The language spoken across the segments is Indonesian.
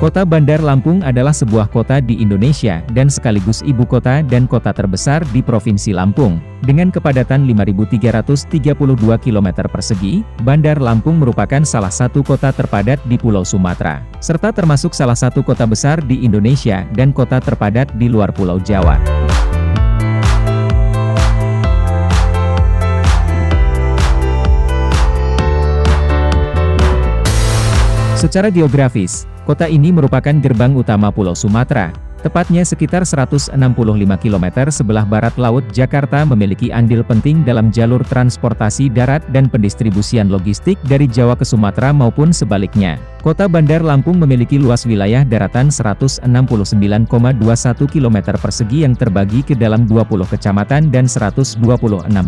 Kota Bandar Lampung adalah sebuah kota di Indonesia dan sekaligus ibu kota dan kota terbesar di Provinsi Lampung. Dengan kepadatan 5.332 km persegi, Bandar Lampung merupakan salah satu kota terpadat di Pulau Sumatera, serta termasuk salah satu kota besar di Indonesia dan kota terpadat di luar Pulau Jawa. Secara geografis, kota ini merupakan gerbang utama Pulau Sumatera, tepatnya sekitar 165 km sebelah barat Laut Jakarta memiliki andil penting dalam jalur transportasi darat dan pendistribusian logistik dari Jawa ke Sumatera maupun sebaliknya. Kota Bandar Lampung memiliki luas wilayah daratan 169,21 km persegi yang terbagi ke dalam 20 kecamatan dan 126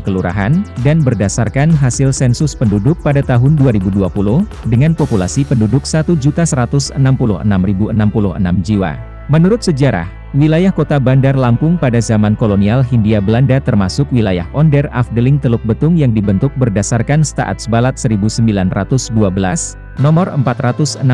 kelurahan, dan berdasarkan hasil sensus penduduk pada tahun 2020, dengan populasi penduduk 1.166.066 jiwa. Menurut sejarah, wilayah kota Bandar Lampung pada zaman kolonial Hindia Belanda termasuk wilayah Onder Afdeling Teluk Betung yang dibentuk berdasarkan Staatsballad 1912, nomor 462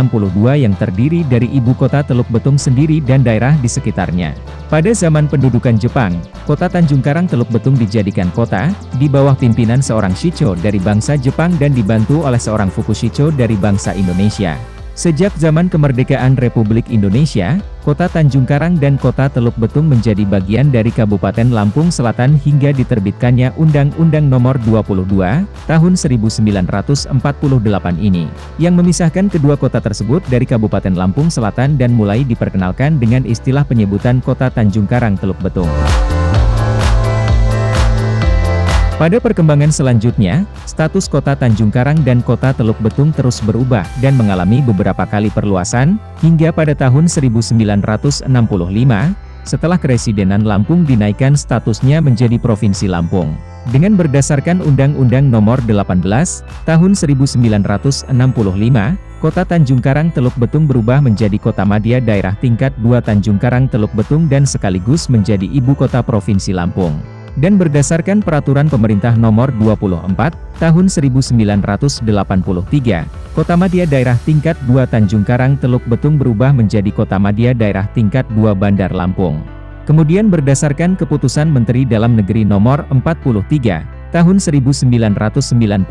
yang terdiri dari ibu kota Teluk Betung sendiri dan daerah di sekitarnya. Pada zaman pendudukan Jepang, kota Tanjung Karang Teluk Betung dijadikan kota, di bawah pimpinan seorang Shicho dari bangsa Jepang dan dibantu oleh seorang Fukushicho dari bangsa Indonesia. Sejak zaman kemerdekaan Republik Indonesia, kota Tanjung Karang dan kota Teluk Betung menjadi bagian dari Kabupaten Lampung Selatan hingga diterbitkannya Undang-Undang Nomor 22, Tahun 1948 ini, yang memisahkan kedua kota tersebut dari Kabupaten Lampung Selatan dan mulai diperkenalkan dengan istilah penyebutan Kota Tanjung Karang Teluk Betung. Pada perkembangan selanjutnya, status kota Tanjung Karang dan kota Teluk Betung terus berubah dan mengalami beberapa kali perluasan, hingga pada tahun 1965, setelah Keresidenan Lampung dinaikkan statusnya menjadi Provinsi Lampung. Dengan berdasarkan Undang-Undang Nomor 18, Tahun 1965, Kota Tanjung Karang Teluk Betung berubah menjadi Kota Madya Daerah Tingkat 2 Tanjung Karang Teluk Betung dan sekaligus menjadi Ibu Kota Provinsi Lampung. Dan berdasarkan Peraturan Pemerintah Nomor 24, Tahun 1983, Kota Madya Daerah Tingkat 2 Tanjung Karang Teluk Betung berubah menjadi Kota Madya Daerah Tingkat 2 Bandar Lampung. Kemudian berdasarkan Keputusan Menteri Dalam Negeri Nomor 43, Tahun 1998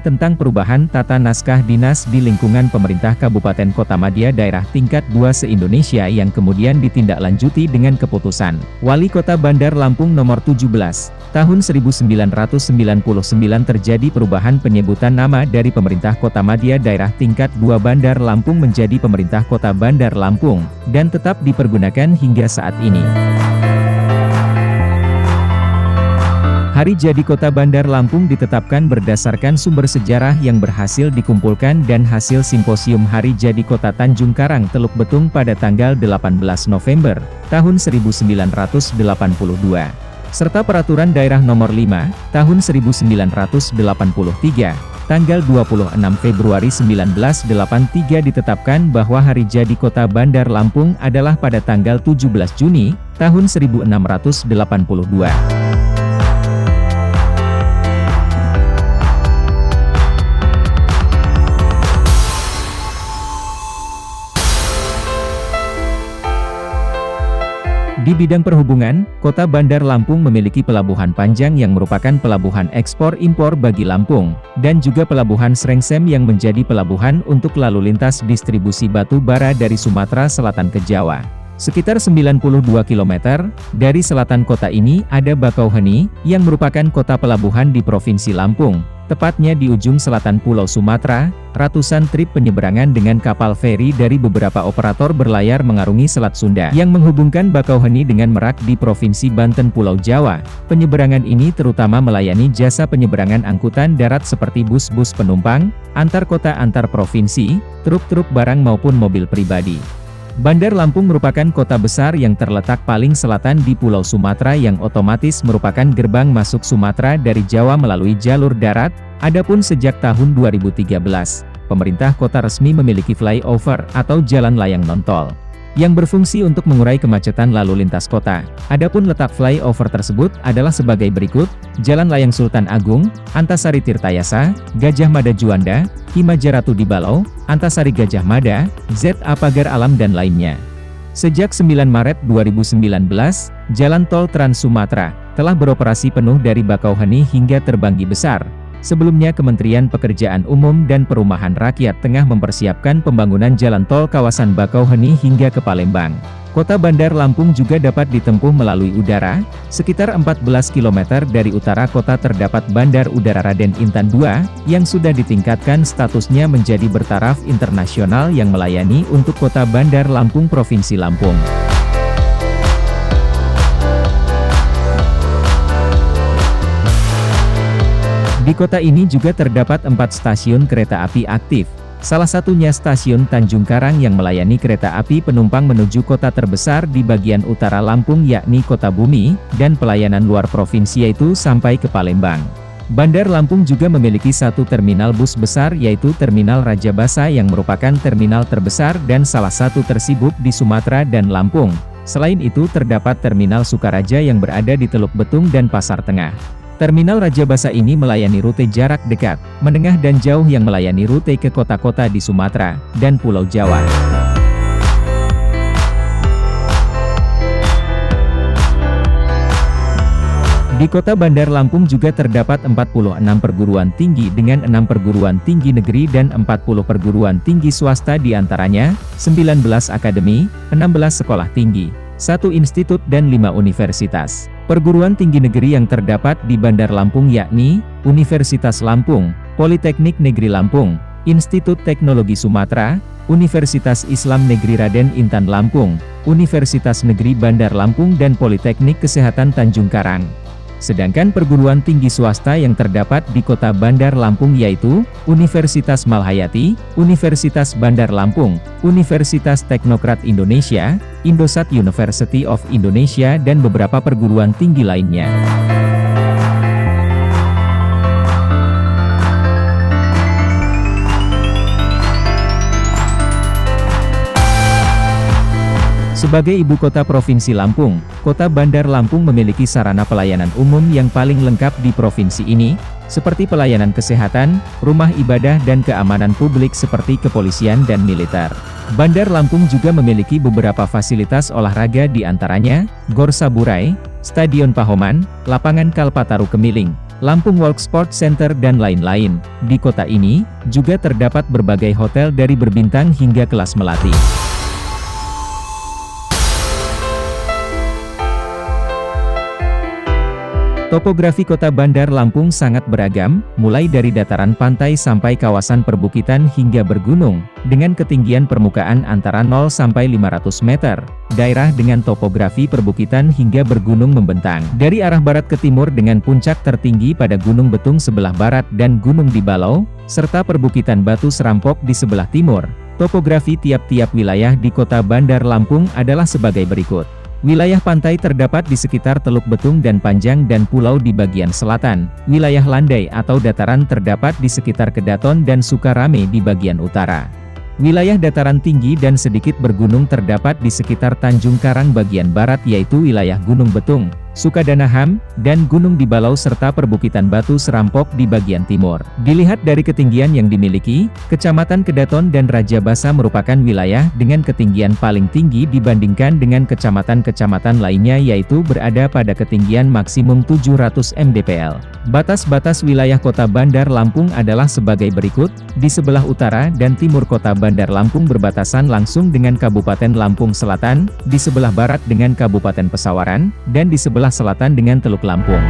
tentang perubahan tata naskah dinas di lingkungan pemerintah Kabupaten Kota Madya Daerah Tingkat 2 se-Indonesia yang kemudian ditindaklanjuti dengan Keputusan Wali Kota Bandar Lampung Nomor 17, Tahun 1999 terjadi perubahan penyebutan nama dari Pemerintah Kota Madya Daerah Tingkat 2 Bandar Lampung menjadi Pemerintah Kota Bandar Lampung, dan tetap dipergunakan hingga saat ini. Hari jadi Kota Bandar Lampung ditetapkan berdasarkan sumber sejarah yang berhasil dikumpulkan dan hasil simposium Hari Jadi Kota Tanjung Karang Teluk Betung pada tanggal 18 November, tahun 1982. Serta Peraturan Daerah Nomor 5, Tahun 1983, tanggal 26 Februari 1983 ditetapkan bahwa Hari Jadi Kota Bandar Lampung adalah pada tanggal 17 Juni, tahun 1682. Di bidang perhubungan, Kota Bandar Lampung memiliki pelabuhan Panjang yang merupakan pelabuhan ekspor-impor bagi Lampung, dan juga pelabuhan Srengsem yang menjadi pelabuhan untuk lalu lintas distribusi batu bara dari Sumatera Selatan ke Jawa. Sekitar 92 km dari selatan kota ini ada Bakauheni, yang merupakan kota pelabuhan di Provinsi Lampung. Tepatnya di ujung selatan Pulau Sumatera, ratusan trip penyeberangan dengan kapal feri dari beberapa operator berlayar mengarungi Selat Sunda yang menghubungkan Bakauheni dengan Merak di Provinsi Banten Pulau Jawa. Penyeberangan ini terutama melayani jasa penyeberangan angkutan darat seperti bus-bus penumpang, antar kota antar provinsi, truk-truk barang maupun mobil pribadi. Bandar Lampung merupakan kota besar yang terletak paling selatan di Pulau Sumatera yang otomatis merupakan gerbang masuk Sumatera dari Jawa melalui jalur darat. Adapun sejak tahun 2013, pemerintah kota resmi memiliki flyover atau jalan layang nontol. yang berfungsi untuk mengurai kemacetan lalu lintas kota. Adapun letak flyover tersebut adalah sebagai berikut: Jalan Layang Sultan Agung, Antasari Tirtayasa, Gajah Mada Juanda, Himajaratu di Balau, Antasari Gajah Mada, ZA Pagar Alam dan lainnya. Sejak 9 Maret 2019, Jalan Tol Trans Sumatera telah beroperasi penuh dari Bakauheni hingga Terbanggi Besar. Sebelumnya Kementerian Pekerjaan Umum dan Perumahan Rakyat tengah mempersiapkan pembangunan jalan tol kawasan Bakauheni hingga ke Palembang. Kota Bandar Lampung juga dapat ditempuh melalui udara. Sekitar 14 km dari utara kota terdapat Bandar Udara Raden Intan II, yang sudah ditingkatkan statusnya menjadi bertaraf internasional yang melayani untuk Kota Bandar Lampung Provinsi Lampung. Di kota ini juga terdapat 4 stasiun kereta api aktif. Salah satunya stasiun Tanjung Karang yang melayani kereta api penumpang menuju kota terbesar di bagian utara Lampung yakni Kota Bumi, dan pelayanan luar provinsi yaitu sampai ke Palembang. Bandar Lampung juga memiliki satu terminal bus besar yaitu Terminal Raja Basa yang merupakan terminal terbesar dan salah satu tersibuk di Sumatera dan Lampung. Selain itu terdapat Terminal Sukaraja yang berada di Teluk Betung dan Pasar Tengah. Terminal Raja Basa ini melayani rute jarak dekat, menengah dan jauh yang melayani rute ke kota-kota di Sumatera dan Pulau Jawa. Di Kota Bandar Lampung juga terdapat 46 perguruan tinggi dengan 6 perguruan tinggi negeri dan 40 perguruan tinggi swasta diantaranya, 19 akademi, 16 sekolah tinggi, 1 institut dan 5 universitas. Perguruan tinggi negeri yang terdapat di Bandar Lampung yakni, Universitas Lampung, Politeknik Negeri Lampung, Institut Teknologi Sumatera, Universitas Islam Negeri Raden Intan Lampung, Universitas Negeri Bandar Lampung dan Politeknik Kesehatan Tanjung Karang. Sedangkan perguruan tinggi swasta yang terdapat di Kota Bandar Lampung yaitu, Universitas Malhayati, Universitas Bandar Lampung, Universitas Teknokrat Indonesia, Indosat University of Indonesia dan beberapa perguruan tinggi lainnya. Sebagai ibu kota Provinsi Lampung, Kota Bandar Lampung memiliki sarana pelayanan umum yang paling lengkap di provinsi ini, seperti pelayanan kesehatan, rumah ibadah dan keamanan publik seperti kepolisian dan militer. Bandar Lampung juga memiliki beberapa fasilitas olahraga diantaranya, Gor Saburai, Stadion Pahoman, Lapangan Kalpataru Kemiling, Lampung Walk Sport Center dan lain-lain. Di kota ini, juga terdapat berbagai hotel dari berbintang hingga kelas melati. Topografi Kota Bandar Lampung sangat beragam, mulai dari dataran pantai sampai kawasan perbukitan hingga bergunung, dengan ketinggian permukaan antara 0 sampai 500 meter, daerah dengan topografi perbukitan hingga bergunung membentang. Dari arah barat ke timur dengan puncak tertinggi pada Gunung Betung sebelah barat dan Gunung di Balau, serta perbukitan Batu Serampok di sebelah timur. Topografi tiap-tiap wilayah di Kota Bandar Lampung adalah sebagai berikut. Wilayah pantai terdapat di sekitar Teluk Betung dan Panjang dan pulau di bagian selatan. Wilayah landai atau dataran terdapat di sekitar Kedaton dan Sukarame di bagian utara. Wilayah dataran tinggi dan sedikit bergunung terdapat di sekitar Tanjung Karang bagian barat yaitu wilayah Gunung Betung, Sukadanaham, dan Gunung di Balau serta perbukitan Batu Serampok di bagian timur. Dilihat dari ketinggian yang dimiliki, Kecamatan Kedaton dan Raja Basa merupakan wilayah dengan ketinggian paling tinggi dibandingkan dengan kecamatan-kecamatan lainnya yaitu berada pada ketinggian maksimum 700 mdpl. Batas-batas wilayah Kota Bandar Lampung adalah sebagai berikut, di sebelah utara dan timur Kota Bandar Lampung berbatasan langsung dengan Kabupaten Lampung Selatan, di sebelah barat dengan Kabupaten Pesawaran, dan di sebelah selatan dengan Teluk Lampung.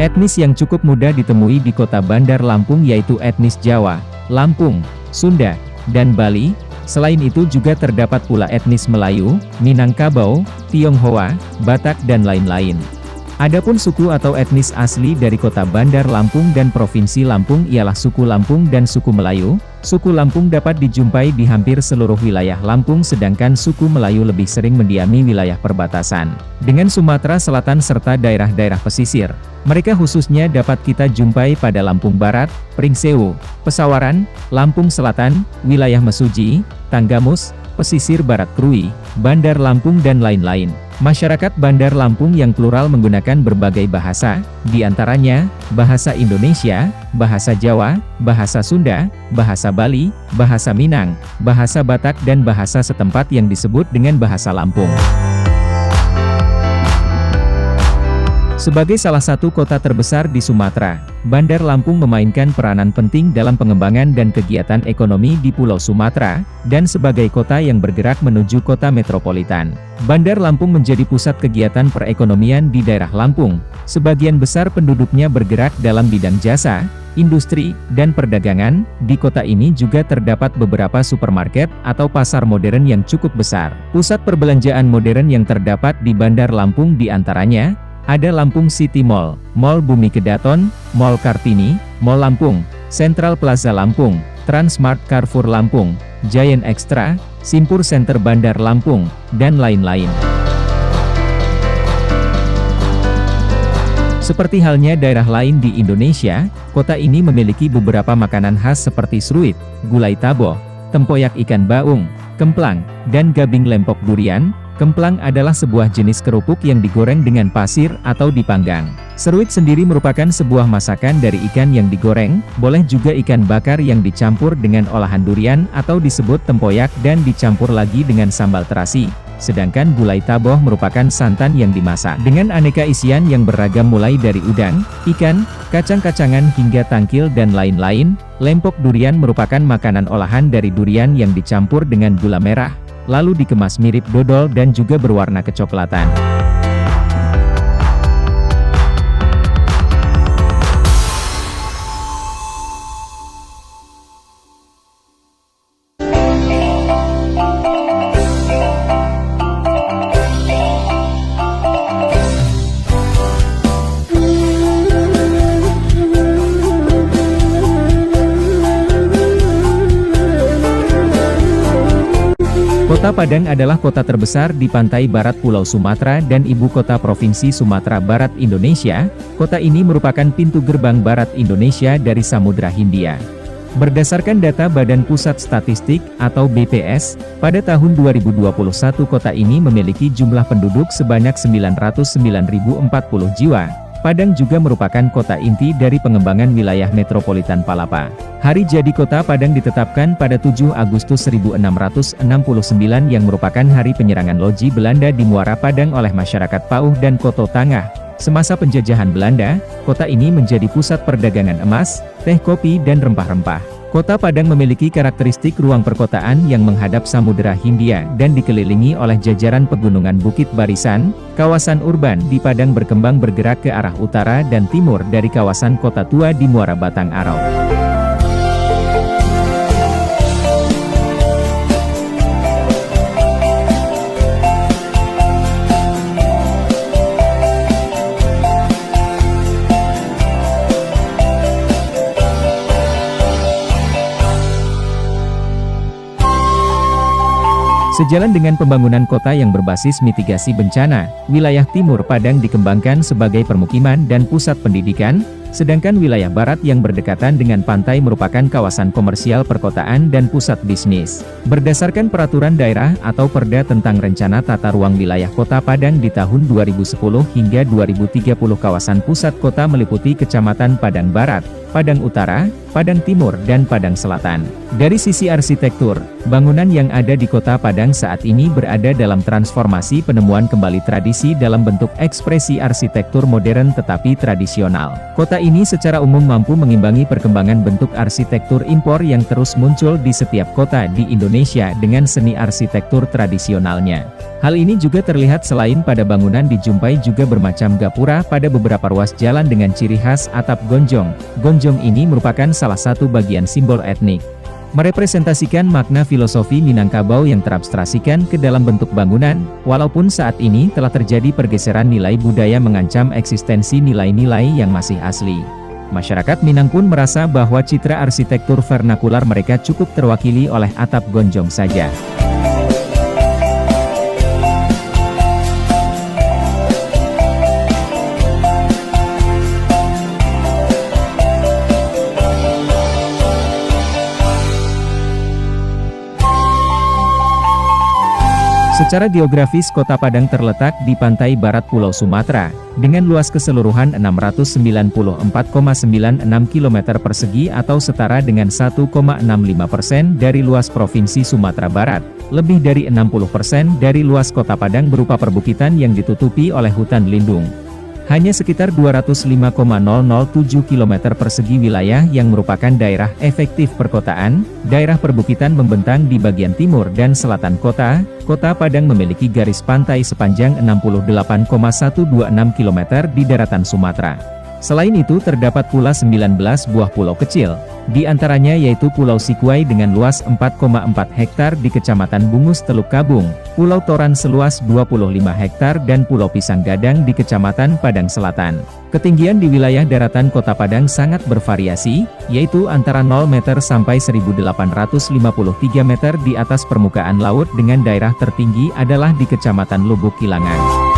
Etnis yang cukup mudah ditemui di Kota Bandar Lampung yaitu etnis Jawa, Lampung, Sunda, dan Bali. Selain itu juga terdapat pula etnis Melayu, Minangkabau, Tionghoa, Batak dan lain-lain. Adapun suku atau etnis asli dari kota Bandar Lampung dan Provinsi Lampung ialah suku Lampung dan suku Melayu. Suku Lampung dapat dijumpai di hampir seluruh wilayah Lampung sedangkan suku Melayu lebih sering mendiami wilayah perbatasan dengan Sumatera Selatan serta daerah-daerah pesisir. Mereka khususnya dapat kita jumpai pada Lampung Barat, Pringsewu, Pesawaran, Lampung Selatan, wilayah Mesuji, Tanggamus, pesisir Barat Krui, Bandar Lampung dan lain-lain. Masyarakat Bandar Lampung yang plural menggunakan berbagai bahasa, di antaranya, bahasa Indonesia, bahasa Jawa, bahasa Sunda, bahasa Bali, bahasa Minang, bahasa Batak dan bahasa setempat yang disebut dengan bahasa Lampung. Sebagai salah satu kota terbesar di Sumatera, Bandar Lampung memainkan peranan penting dalam pengembangan dan kegiatan ekonomi di Pulau Sumatera, dan sebagai kota yang bergerak menuju kota metropolitan. Bandar Lampung menjadi pusat kegiatan perekonomian di daerah Lampung. Sebagian besar penduduknya bergerak dalam bidang jasa, industri, dan perdagangan. Di kota ini juga terdapat beberapa supermarket atau pasar modern yang cukup besar. Pusat perbelanjaan modern yang terdapat di Bandar Lampung diantaranya, ada Lampung City Mall, Mall Bumi Kedaton, Mall Kartini, Mall Lampung, Central Plaza Lampung, Transmart Carrefour Lampung, Giant Extra, Simpur Center Bandar Lampung, dan lain-lain. Seperti halnya daerah lain di Indonesia, kota ini memiliki beberapa makanan khas seperti seruit, gulai taboh, tempoyak ikan baung, kemplang, dan gabing lempok durian. Kemplang adalah sebuah jenis kerupuk yang digoreng dengan pasir atau dipanggang. Seruit sendiri merupakan sebuah masakan dari ikan yang digoreng, boleh juga ikan bakar yang dicampur dengan olahan durian atau disebut tempoyak dan dicampur lagi dengan sambal terasi. Sedangkan gulai taboh merupakan santan yang dimasak dengan aneka isian yang beragam mulai dari udang, ikan, kacang-kacangan hingga tangkil dan lain-lain. Lempok durian merupakan makanan olahan dari durian yang dicampur dengan gula merah, lalu dikemas mirip dodol dan juga berwarna kecoklatan. Kota Padang adalah kota terbesar di pantai barat Pulau Sumatera dan ibu kota Provinsi Sumatera Barat Indonesia. Kota ini merupakan pintu gerbang barat Indonesia dari Samudra Hindia. Berdasarkan data Badan Pusat Statistik atau BPS, pada tahun 2021 kota ini memiliki jumlah penduduk sebanyak 909.040 jiwa. Padang juga merupakan kota inti dari pengembangan wilayah metropolitan Palapa. Hari jadi kota Padang ditetapkan pada 7 Agustus 1669 yang merupakan hari penyerangan Loji Belanda di Muara Padang oleh masyarakat Pauh dan Koto Tangah. Semasa penjajahan Belanda, kota ini menjadi pusat perdagangan emas, teh kopi dan rempah-rempah. Kota Padang memiliki karakteristik ruang perkotaan yang menghadap Samudra Hindia dan dikelilingi oleh jajaran pegunungan Bukit Barisan. Kawasan urban di Padang berkembang bergerak ke arah utara dan timur dari kawasan Kota Tua di Muara Batang Arau. Sejalan dengan pembangunan kota yang berbasis mitigasi bencana, wilayah timur Padang dikembangkan sebagai permukiman dan pusat pendidikan, sedangkan wilayah barat yang berdekatan dengan pantai merupakan kawasan komersial perkotaan dan pusat bisnis. Berdasarkan peraturan daerah atau Perda tentang Rencana Tata Ruang Wilayah Kota Padang di tahun 2010 hingga 2030 kawasan pusat kota meliputi Kecamatan Padang Barat, Padang Utara, Padang Timur dan Padang Selatan. Dari sisi arsitektur, bangunan yang ada di Kota Padang saat ini berada dalam transformasi penemuan kembali tradisi dalam bentuk ekspresi arsitektur modern tetapi tradisional. Kota ini secara umum mampu mengimbangi perkembangan bentuk arsitektur impor yang terus muncul di setiap kota di Indonesia dengan seni arsitektur tradisionalnya. Hal ini juga terlihat selain pada bangunan dijumpai juga bermacam gapura pada beberapa ruas jalan dengan ciri khas atap gonjong. Gonjong ini merupakan salah satu bagian simbol etnik. merepresentasikan makna filosofi Minangkabau yang terabstraksikan ke dalam bentuk bangunan, walaupun saat ini telah terjadi pergeseran nilai budaya mengancam eksistensi nilai-nilai yang masih asli. Masyarakat Minang pun merasa bahwa citra arsitektur vernakular mereka cukup terwakili oleh atap gonjong saja. Secara geografis Kota Padang terletak di pantai barat Pulau Sumatera, dengan luas keseluruhan 694,96 km persegi atau setara dengan 1,65% dari luas Provinsi Sumatera Barat. Lebih dari 60% dari luas Kota Padang berupa perbukitan yang ditutupi oleh hutan lindung. Hanya sekitar 205,007 km persegi wilayah yang merupakan daerah efektif perkotaan. Daerah perbukitan membentang di bagian timur dan selatan kota. Kota Padang memiliki garis pantai sepanjang 68,126 km di daratan Sumatera. Selain itu terdapat pula 19 buah pulau kecil, di antaranya yaitu Pulau Sikuai dengan luas 4,4 hektar di Kecamatan Bungus Teluk Kabung, Pulau Toran seluas 25 hektar dan Pulau Pisang Gadang di Kecamatan Padang Selatan. Ketinggian di wilayah daratan Kota Padang sangat bervariasi, yaitu antara 0 meter sampai 1853 meter di atas permukaan laut dengan daerah tertinggi adalah di Kecamatan Lubuk Kilangan.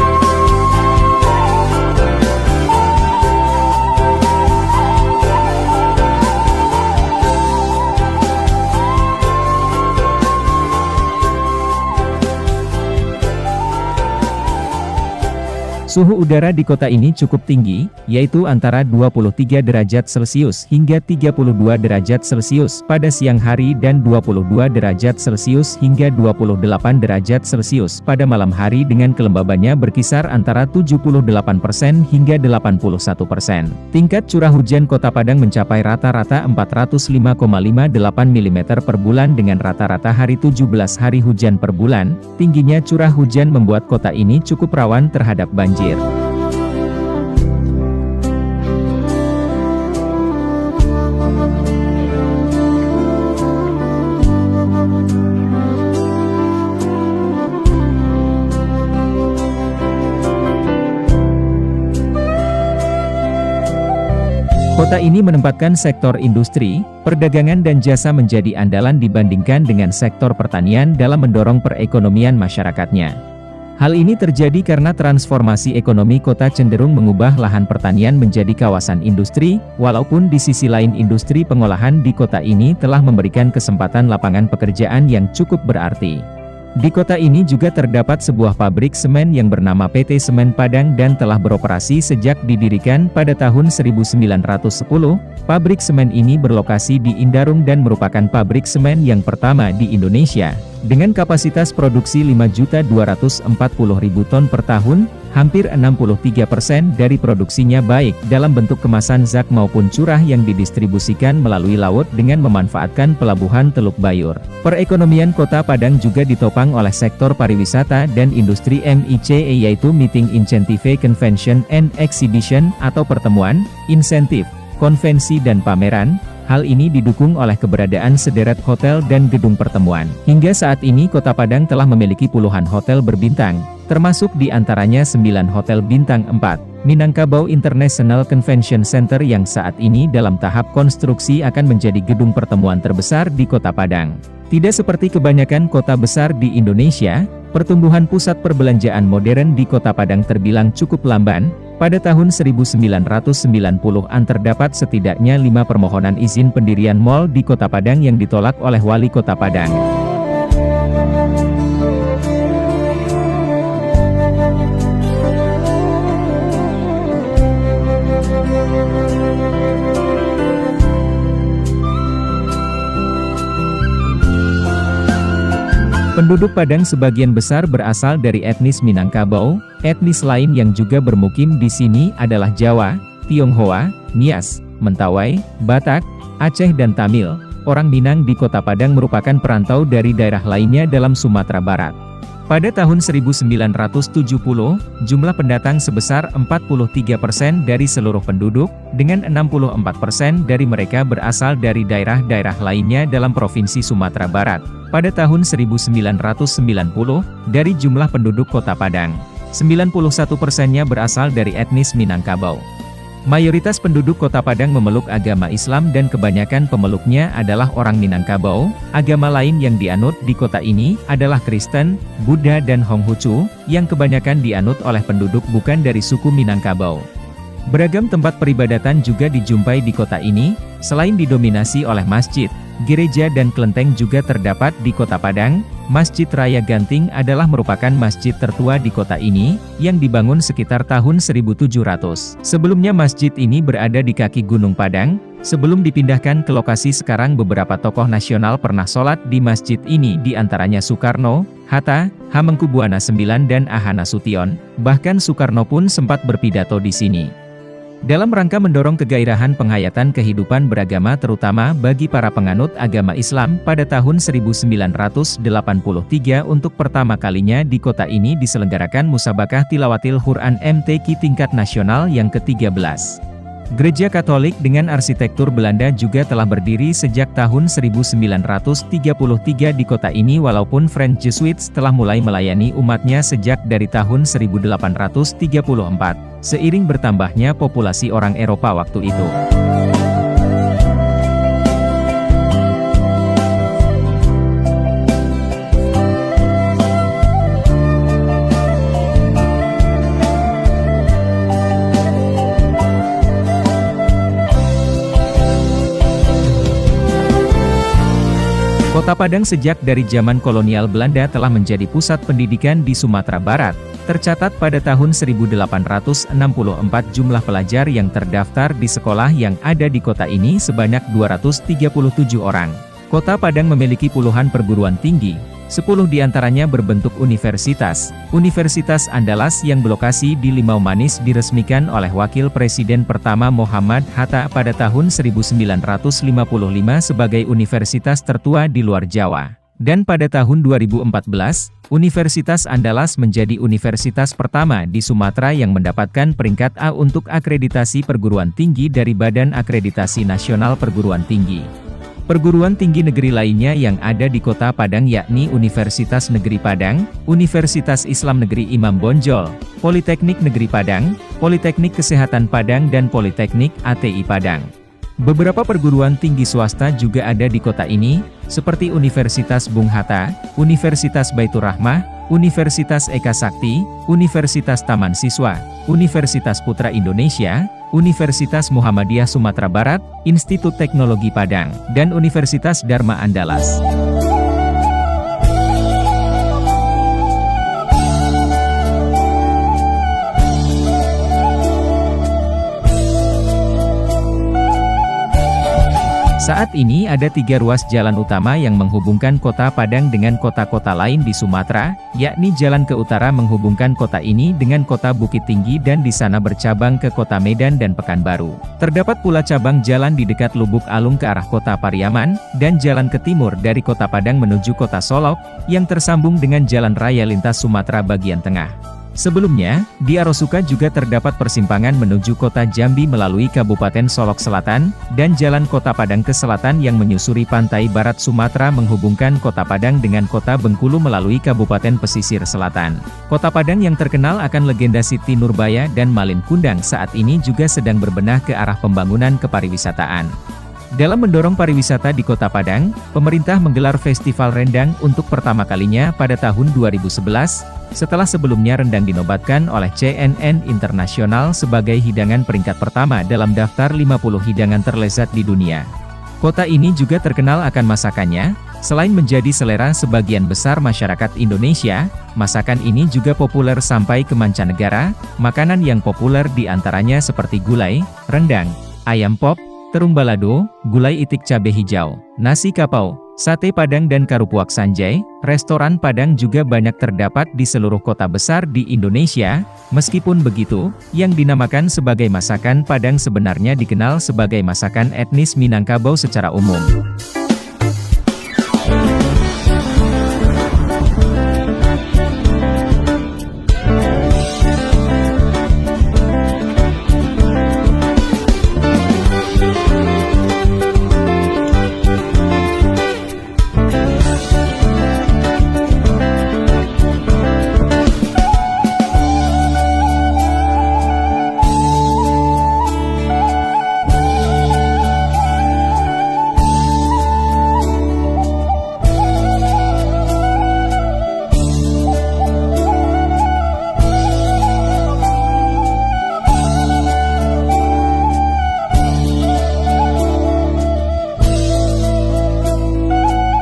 Suhu udara di kota ini cukup tinggi, yaitu antara 23 derajat Celcius hingga 32 derajat Celcius pada siang hari dan 22 derajat Celcius hingga 28 derajat Celcius pada malam hari dengan kelembabannya berkisar antara 78% hingga 81%. Tingkat curah hujan Kota Padang mencapai rata-rata 405,58 mm per bulan dengan rata-rata hari 17 hari hujan per bulan. Tingginya curah hujan membuat kota ini cukup rawan terhadap banjir. Kota ini menempatkan sektor industri, perdagangan dan jasa menjadi andalan dibandingkan dengan sektor pertanian dalam mendorong perekonomian masyarakatnya. Hal ini terjadi karena transformasi ekonomi kota cenderung mengubah lahan pertanian menjadi kawasan industri, walaupun di sisi lain industri pengolahan di kota ini telah memberikan kesempatan lapangan pekerjaan yang cukup berarti. Di kota ini juga terdapat sebuah pabrik semen yang bernama PT Semen Padang dan telah beroperasi sejak didirikan pada tahun 1910. Pabrik semen ini berlokasi di Indarung dan merupakan pabrik semen yang pertama di Indonesia. Dengan kapasitas produksi 5.240.000 ton per tahun, hampir 63% dari produksinya baik dalam bentuk kemasan zak maupun curah yang didistribusikan melalui laut dengan memanfaatkan pelabuhan Teluk Bayur. Perekonomian Kota Padang juga ditopang oleh sektor pariwisata dan industri MICE yaitu Meeting Incentive Convention and Exhibition atau pertemuan, insentif, konvensi dan pameran. Hal ini didukung oleh keberadaan sederet hotel dan gedung pertemuan. Hingga saat ini Kota Padang telah memiliki puluhan hotel berbintang, termasuk di antaranya 9 hotel bintang 4. Minangkabau International Convention Center yang saat ini dalam tahap konstruksi akan menjadi gedung pertemuan terbesar di Kota Padang. Tidak seperti kebanyakan kota besar di Indonesia, pertumbuhan pusat perbelanjaan modern di Kota Padang terbilang cukup lamban. Pada tahun 1990-an terdapat setidaknya 5 permohonan izin pendirian mal di Kota Padang yang ditolak oleh Wali Kota Padang. Penduduk Padang sebagian besar berasal dari etnis Minangkabau. Etnis lain yang juga bermukim di sini adalah Jawa, Tionghoa, Nias, Mentawai, Batak, Aceh dan Tamil. Orang Minang di Kota Padang merupakan perantau dari daerah lainnya dalam Sumatera Barat. Pada tahun 1970, jumlah pendatang sebesar 43% dari seluruh penduduk, dengan 64% dari mereka berasal dari daerah-daerah lainnya dalam Provinsi Sumatera Barat. Pada tahun 1990, dari jumlah penduduk Kota Padang, 91%-nya berasal dari etnis Minangkabau. Mayoritas penduduk Kota Padang memeluk agama Islam dan kebanyakan pemeluknya adalah orang Minangkabau. Agama lain yang dianut di kota ini adalah Kristen, Buddha dan Konghucu, yang kebanyakan dianut oleh penduduk bukan dari suku Minangkabau. Beragam tempat peribadatan juga dijumpai di kota ini, selain didominasi oleh masjid, gereja dan kelenteng juga terdapat di Kota Padang. Masjid Raya Ganting adalah merupakan masjid tertua di kota ini, yang dibangun sekitar tahun 1700. Sebelumnya masjid ini berada di kaki Gunung Padang. Sebelum dipindahkan ke lokasi sekarang, beberapa tokoh nasional pernah sholat di masjid ini, di antaranya Soekarno, Hatta, Hamengkubuwana IX dan Aha Nasution. Bahkan Soekarno pun sempat berpidato di sini. Dalam rangka mendorong kegairahan penghayatan kehidupan beragama terutama bagi para penganut agama Islam, pada tahun 1983 untuk pertama kalinya di kota ini diselenggarakan Musabakah Tilawatil Quran MTQ tingkat nasional yang ke-13. Gereja Katolik dengan arsitektur Belanda juga telah berdiri sejak tahun 1933 di kota ini, walaupun French Jesuits telah mulai melayani umatnya sejak dari tahun 1834, seiring bertambahnya populasi orang Eropa waktu itu. Kota Padang sejak dari zaman kolonial Belanda telah menjadi pusat pendidikan di Sumatera Barat. Tercatat pada tahun 1864 jumlah pelajar yang terdaftar di sekolah yang ada di kota ini sebanyak 237 orang. Kota Padang memiliki puluhan perguruan tinggi, 10 diantaranya berbentuk universitas. Universitas Andalas yang berlokasi di Limau Manis diresmikan oleh Wakil Presiden pertama Muhammad Hatta pada tahun 1955 sebagai universitas tertua di luar Jawa. Dan pada tahun 2014, Universitas Andalas menjadi universitas pertama di Sumatera yang mendapatkan peringkat A untuk akreditasi perguruan tinggi dari Badan Akreditasi Nasional Perguruan Tinggi. Perguruan tinggi negeri lainnya yang ada di Kota Padang yakni Universitas Negeri Padang, Universitas Islam Negeri Imam Bonjol, Politeknik Negeri Padang, Politeknik Kesehatan Padang dan Politeknik ATI Padang. Beberapa perguruan tinggi swasta juga ada di kota ini, seperti Universitas Bung Hatta, Universitas Baitur Rahmah, Universitas Eka Sakti, Universitas Taman Siswa, Universitas Putra Indonesia, Universitas Muhammadiyah Sumatera Barat, Institut Teknologi Padang, dan Universitas Dharma Andalas. Saat ini ada 3 ruas jalan utama yang menghubungkan Kota Padang dengan kota-kota lain di Sumatera, yakni jalan ke utara menghubungkan kota ini dengan kota Bukit Tinggi dan di sana bercabang ke Kota Medan dan Pekanbaru. Terdapat pula cabang jalan di dekat Lubuk Alung ke arah Kota Pariaman, dan jalan ke timur dari Kota Padang menuju Kota Solok, yang tersambung dengan Jalan Raya Lintas Sumatera bagian tengah. Sebelumnya, di Arosuka juga terdapat persimpangan menuju Kota Jambi melalui Kabupaten Solok Selatan, dan Jalan Kota Padang ke selatan yang menyusuri pantai barat Sumatera menghubungkan Kota Padang dengan Kota Bengkulu melalui Kabupaten Pesisir Selatan. Kota Padang yang terkenal akan legenda Siti Nurbaya dan Malin Kundang saat ini juga sedang berbenah ke arah pembangunan kepariwisataan. Dalam mendorong pariwisata di Kota Padang, pemerintah menggelar Festival Rendang untuk pertama kalinya pada tahun 2011, setelah sebelumnya rendang dinobatkan oleh CNN Internasional sebagai hidangan peringkat pertama dalam daftar 50 hidangan terlezat di dunia. Kota ini juga terkenal akan masakannya. Selain menjadi selera sebagian besar masyarakat Indonesia, masakan ini juga populer sampai ke mancanegara. Makanan yang populer diantaranya seperti gulai, rendang, ayam pop, terung balado, gulai itik cabe hijau, nasi kapau, sate Padang dan karupuak sanjay. Restoran Padang juga banyak terdapat di seluruh kota besar di Indonesia. Meskipun begitu, yang dinamakan sebagai masakan Padang sebenarnya dikenal sebagai masakan etnis Minangkabau secara umum.